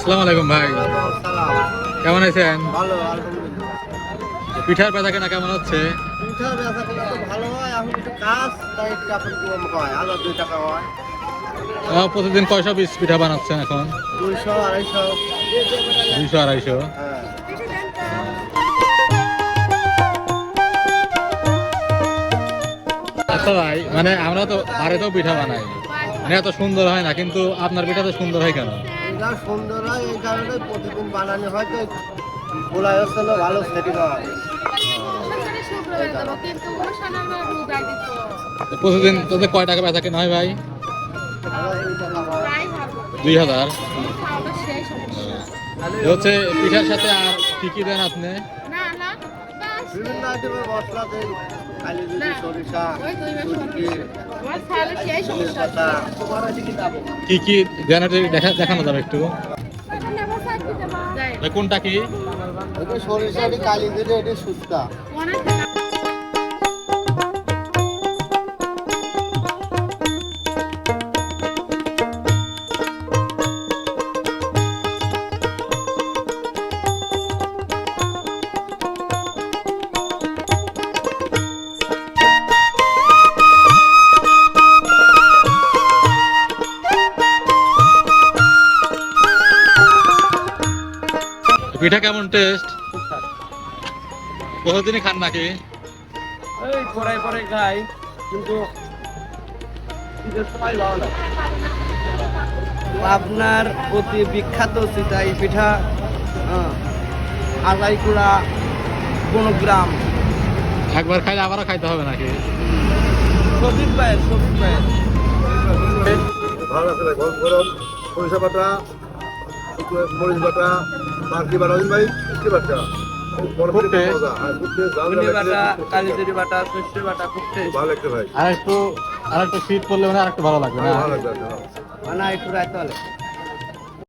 আসসালামু আলাইকুম ভাই, কেমন আছেন? ভালো আলহামদুলিল্লাহ। পিঠার বেচা কেনা কেমন হচ্ছে? পিঠা বেচা কেনা তো ভালো হয়, এখন একটু কাজ তাই একটু এখন কম হয়, আরো 2 টাকা হয়। প্রতিদিন কয়শো পিস পিঠা বানাচ্ছেন এখন? 200 250। 200 250। হ্যাঁ। আচ্ছা ভাই, মানে আমরা তো বাড়িতেও পিঠা বানাই, মানে এত সুন্দর হয় না, কিন্তু আপনার পিঠা তো সুন্দর হয় কেন? এটা সুন্দর হয় এই কারণে প্রতিদিন বানানো হয়, তো গোলায় হচ্ছে না, ভালো সেটিং হয়। প্রতিদিন তোদের কয় টাকা বেচা কেনা হয় ভাই? আরো 2 টাকা হয়। 2000। এ হচ্ছে পিঠার সাথে আর কি কি দেন আপনি? বিভিন্ন আইটেমের মশলা দেই, কালি জিরে, সরিষা, সুটকি, তেজপাতা। কি কি দেন একটু দেখানো যাবে একটু? ভাই, কোনটা কি? এটা সরিষা, এটি কালি জিরে, এটি শুক্তা। পিঠা কেমন টেস্ট? প্রতিদিনই খান নাকি? এই পরে খাই, কিন্তু ঈদের সময় ভালো না। আপনার অতি বিখ্যাত সিতাই পিঠা, আড়াইকুড়া গ্রাম। একবার খাইলে আবারও খাইতে হবে নাকি? সফিক ভাইয়ের। ভালো লাগছে ভাই, গরম গরম সরিষা বাটা, মরিচ বাটা, মার্কি বাটা, ভাই কি বাটা খুব taste। ধনে বাটা, কালিজিরি বাটা, সর্ষে বাটা, খুব টেস্ট। ভালো লাগছে ভাই, আর একটু শীত পড়লে মানে আর একটু ভালো লাগবে না? ভালো লাগছে। মানে একটু রাইতে হলে